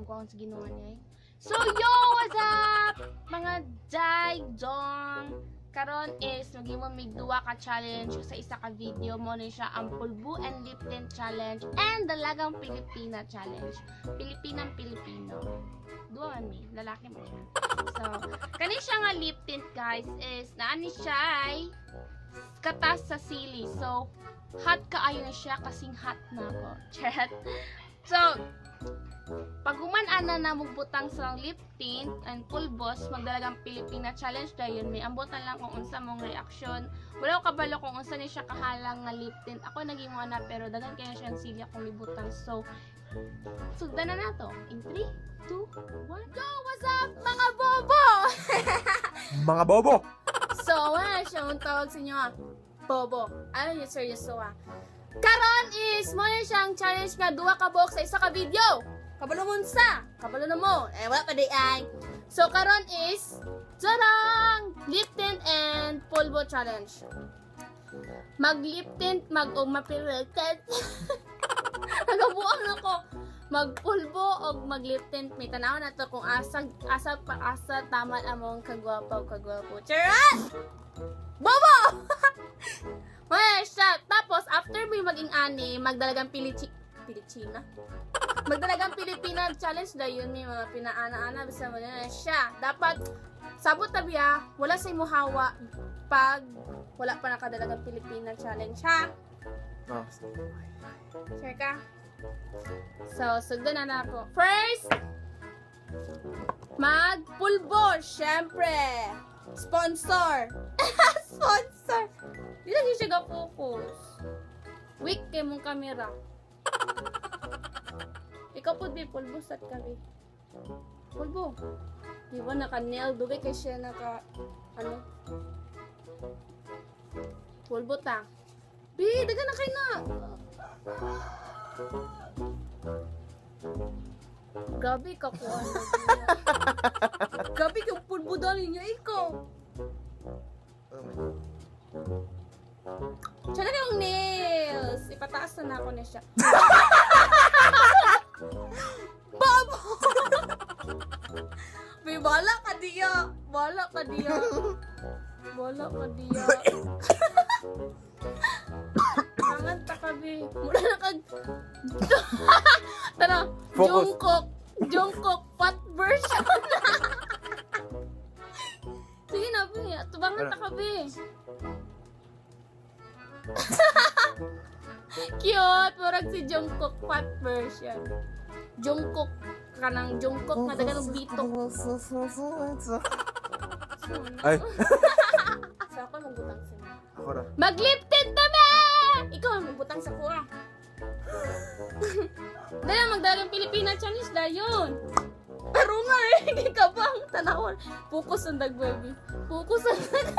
agwang sa ginawa niya. So yo, what's up? Mga Jai, Jong. Karon is maging duwa ka challenge sa isa ka video mo ni siya ang pulbo and lip tint challenge and dalagang Pilipina challenge. Pilipinang-Pilipino. Duwa man mi, lalaki mo siya. So, kani siya nga lip tint guys is naani siya ay katas sa sili. So, hot kaayo na siya kasing hot na ko. Chat. So, pag ana na magbutang sa lip tint and pulbos, magdalagang Pilipina challenge dayon may ambutan lang kung unsa mong reaction. Wala ko kabalo kung unsa ni siya kahalang nga lip tint. Ako naging na pero daghan kaya siya silya kung libutan. So, sugdan na nato. In 3, 2, 1, go! What's up, mga bobo? Mga bobo! So, wala siya ang tawag sa inyo bobo. Ano yung seryoso Karon is mo na siyang challenge nga duwa ka buhok sa isa ka video. Kabalo mo sa. Kabalo na mo. Wala pa di ay. So karon is jarang lip tint and pulbo challenge. Mag lip tint, mapilitan. Nagabuang na ko. Mag pulbo o mag lip tint. May tanaw na to kung asa tama among kagwapo. Charot! Bobo! Well, siya. Tapos, after mo maging ani, magdalagang Pilipina? Magdalagang Pilipina challenge na yun. May mga pinaana-ana. Bisa mo na siya. Dapat, sabot na biya, wala sa imo hawa pag wala pa nakadalagang Pilipina challenge, ha? Oh. Sure ka? So, sugdan na ako. First, magpulbo, syempre. Sponsor. Sponsor. Di lang siya ga-focus. Weak kay mong kamera. Ikaw po di pulbo sat kami. Pulbo. Di ba naka-nail? Dugay kay siya naka ano? Pulbo ta. Bi, dagan na kayo na. Gabi ka ko ano. Gabi ka pulbo dali niya ikaw. Siya na yung nails. Ipataas na ako na siya. Babo! May bala ka diya. Bala ka diya. Bala ka diya. Angat ta kabi. Mula na kag... Tara, Jungkook pot version. Sige na, Bi. Tubangan ta kabi. Cute! Murag si Jungkook pot version. Jungkook. Kanang Jungkook na dagan og bitok. Ay! So ako magbutang sa mo. Ako na. Mag-lip tint na! Ikaw ang magbutang sa kuha. Dala, magdalang Pilipina challenge na yun. Pero nga hindi ka bang tanawon. Focus on dag baby. Focus on dag.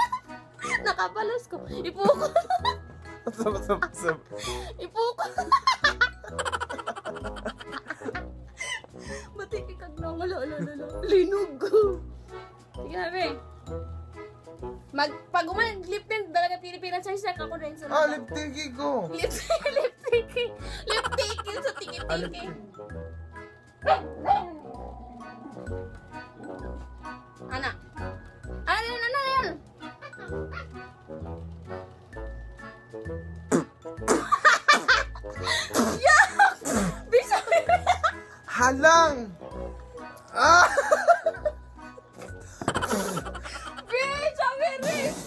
Nakapalos ko. Ipuko. Sab. Ipuko. Ba't ikikag na wala. Linog ko. Sige na, Be. Pag lip tint, dalaga Pilipinas siya siya ako rin sa Lip tiki ko! Lip tiki sa tiki-tiki. Anak. Ano yan? Bisa. Halang! Ah! Bisa, Beris.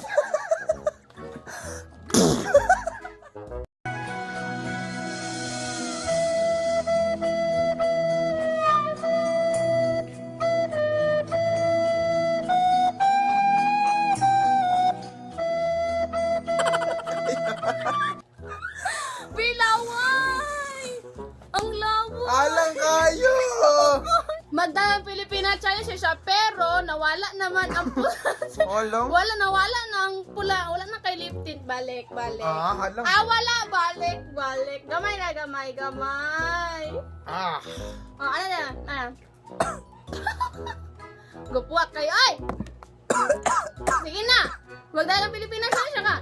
Bilaway! Ang laway! Halang kayo! Magdalang Pilipina challenge siya pero nawala naman ang pula. Halang? Nawala na ang pula. Wala na kay lip tint. Balik. Halang. Wala. Balik. Gamay. Ano na? Gupuat kayo. Ay! Sige na. Magdalang Pilipina challenge siya ka.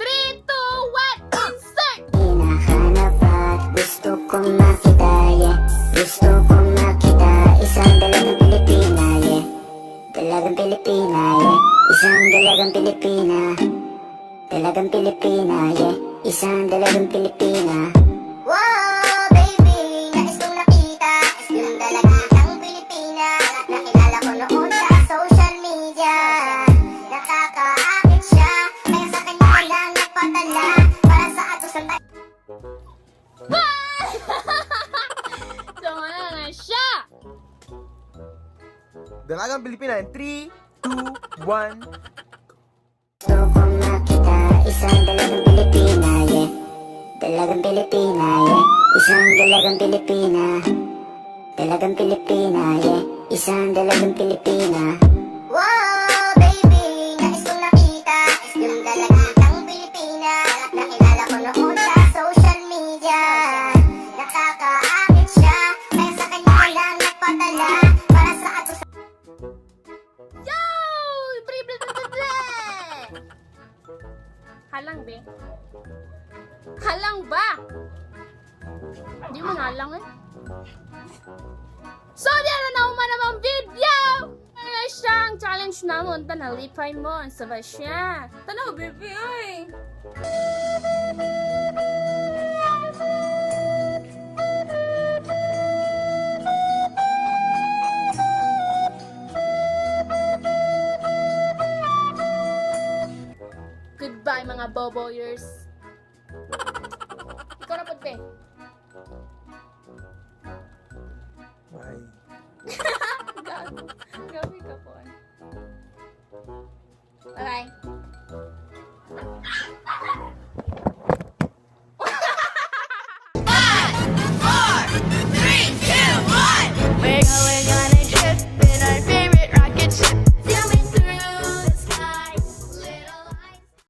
3, 2, 1, insert! Hinahanap at gusto kong makita, yeah. Gusto kong makita, dalagang Pilipina. Dalagang Pilipina, yeah. Isang dalagang Pilipina. Wow, baby, nais kong nakita yung dalagang Pilipina. Nakilala ko noon sa social media. Nakakaakit siya, kaya sa kanya ko lang nagpadala. Para sa atos ng So, wala na siya! Dalagang Pilipina in 3, 2, 1. gusto kong makita isang dalagang Pilipina, yeah. Dalagang Pilipina, yeah. Isang dalagang Pilipina. Dalagang Pilipina, yeah. Isang dalagang Pilipina. Wow, baby, nais kong nakita yung dalagang Pilipina. Nakilala ko noon sa social media. Nakakaakit siya, kaya sa kanya ko lang nagpadala. Para sa ato sa Yo! Bre, bre, bre, bre, bre! Halang, be. Halang ba? Hindi mo halang eh. So, diyan na naman namang video! Ano na siya ang challenge namin? Tanalipay mo. Sabay siya. Tanaw, baby, ay. Goodbye, mga boboyers. Ikaw na po, be. Bye. Gago.